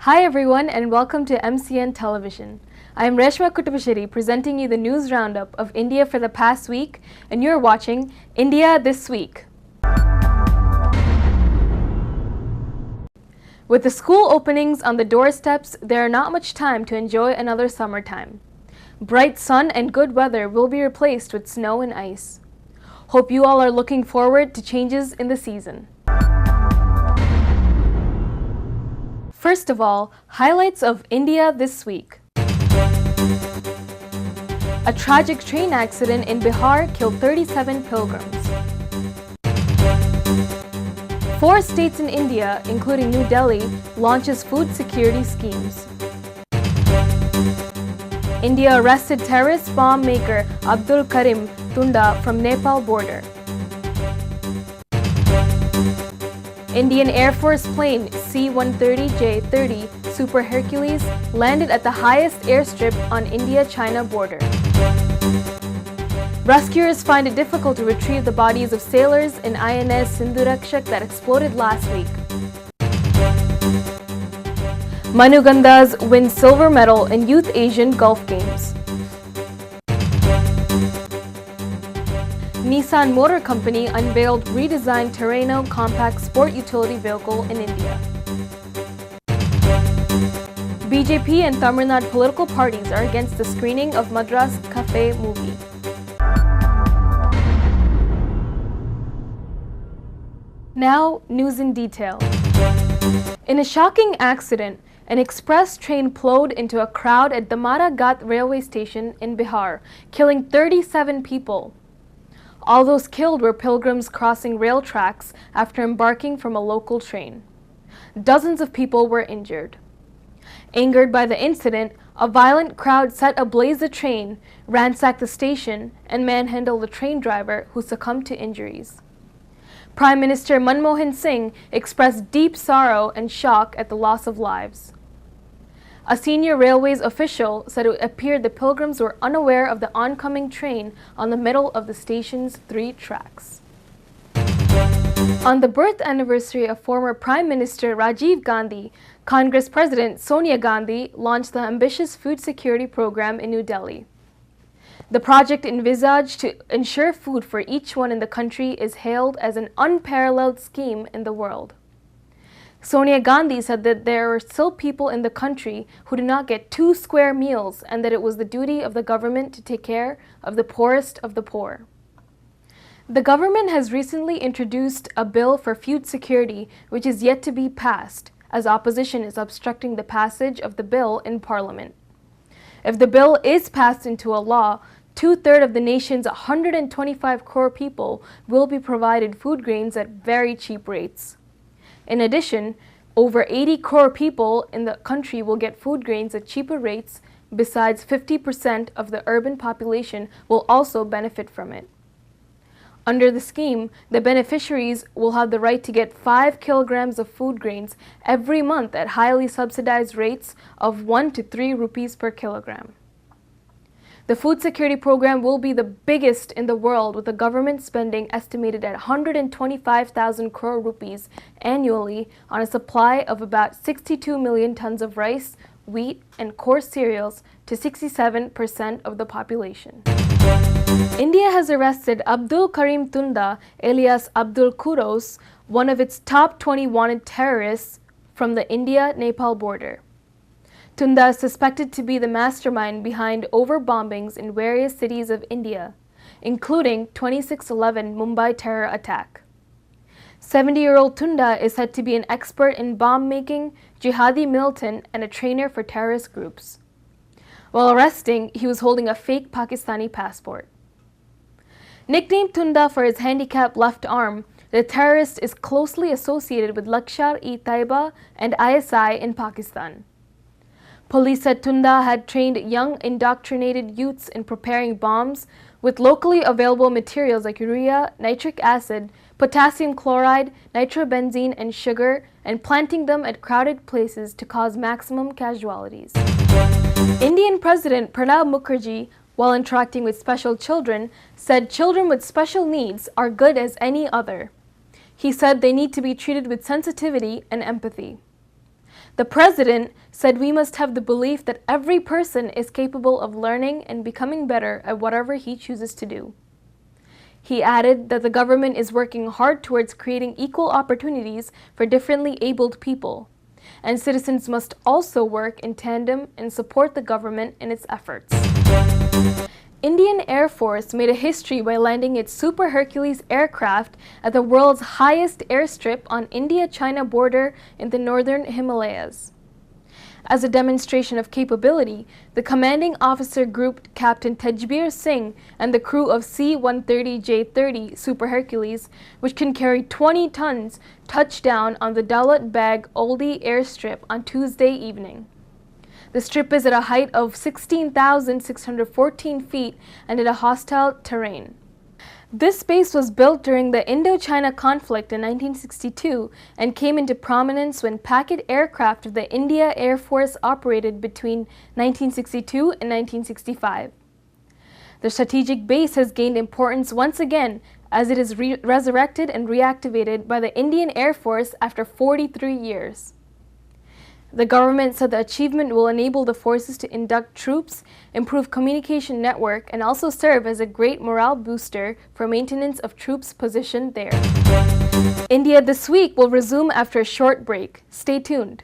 Hi everyone and welcome to MCN Television. I am Reshma Kutubashiri presenting you the news roundup of India for the past week, and you're watching India This Week. With the school openings on the doorsteps, there are not much time to enjoy another summertime. Bright sun and good weather will be replaced with snow and ice. Hope you all are looking forward to changes in the season. First of all, highlights of India this week. A tragic train accident in Bihar killed 37 pilgrims. 4 states in India, including New Delhi, launches food security schemes. India arrested terrorist bomb maker Abdul Karim Tunda from Nepal border. Indian Air Force plane C-130J-30 Super Hercules landed at the highest airstrip on India-China border. Rescuers find it difficult to retrieve the bodies of sailors in INS Sindhurakshak that exploded last week. Manu Gandhas wins silver medal in Youth Asian Golf Games. Nissan Motor Company unveiled redesigned Terreno compact sport utility vehicle in India. BJP and Tamil Nadu political parties are against the screening of Madras Cafe movie. Now, news in detail. In a shocking accident, an express train plowed into a crowd at Damara Ghat railway station in Bihar, killing 37 people. All those killed were pilgrims crossing rail tracks after embarking from a local train. Dozens of people were injured. Angered by the incident, a violent crowd set ablaze the train, ransacked the station, and manhandled the train driver, who succumbed to injuries. Prime Minister Manmohan Singh expressed deep sorrow and shock at the loss of lives. A senior railways official said it appeared the pilgrims were unaware of the oncoming train on the middle of the station's 3 tracks. On the birth anniversary of former Prime Minister Rajiv Gandhi, Congress President Sonia Gandhi launched the ambitious food security program in New Delhi. The project envisaged to ensure food for each one in the country is hailed as an unparalleled scheme in the world. Sonia Gandhi said that there are still people in the country who do not get 2 square meals, and that it was the duty of the government to take care of the poorest of the poor. The government has recently introduced a bill for food security which is yet to be passed, as opposition is obstructing the passage of the bill in Parliament. If the bill is passed into a law, 2/3 of the nation's 125 crore people will be provided food grains at very cheap rates. In addition, over 80 crore people in the country will get food grains at cheaper rates. Besides, 50% of the urban population will also benefit from it. Under the scheme, the beneficiaries will have the right to get 5 kilograms of food grains every month at highly subsidized rates of 1 to 3 rupees per kilogram. The food security program will be the biggest in the world, with the government spending estimated at 125,000 crore rupees annually on a supply of about 62 million tons of rice, wheat, and coarse cereals to 67% of the population. India has arrested Abdul Karim Tunda, alias Abdul Kuros, one of its top 20 wanted terrorists from the India-Nepal border. Tunda is suspected to be the mastermind behind overbombings in various cities of India, including 26/11 Mumbai terror attack. 70-year-old Tunda is said to be an expert in bomb making, jihadi militant, and a trainer for terrorist groups. While arresting, he was holding a fake Pakistani passport. Nicknamed Tunda for his handicapped left arm, the terrorist is closely associated with Lashkar-e-Taiba and ISI in Pakistan. Police said Tunda had trained young indoctrinated youths in preparing bombs with locally available materials like urea, nitric acid, potassium chloride, nitrobenzene, and sugar, and planting them at crowded places to cause maximum casualties. Indian President Pranab Mukherjee, while interacting with special children, said children with special needs are good as any other. He said they need to be treated with sensitivity and empathy. The president said we must have the belief that every person is capable of learning and becoming better at whatever he chooses to do. He added that the government is working hard towards creating equal opportunities for differently abled people, and citizens must also work in tandem and support the government in its efforts. Indian Air Force made a history by landing its Super Hercules aircraft at the world's highest airstrip on India-China border in the northern Himalayas. As a demonstration of capability, the commanding officer Group Captain Tejbir Singh and the crew of C-130J-30 Super Hercules, which can carry 20 tons, touched down on the Daulat Bag Oldie airstrip on Tuesday evening. The strip is at a height of 16,614 feet and in a hostile terrain. This base was built during the Indo-China conflict in 1962 and came into prominence when packet aircraft of the India Air Force operated between 1962 and 1965. The strategic base has gained importance once again as it is resurrected and reactivated by the Indian Air Force after 43 years. The government said the achievement will enable the forces to induct troops, improve communication network, and also serve as a great morale booster for maintenance of troops positioned there. India This Week will resume after a short break. Stay tuned.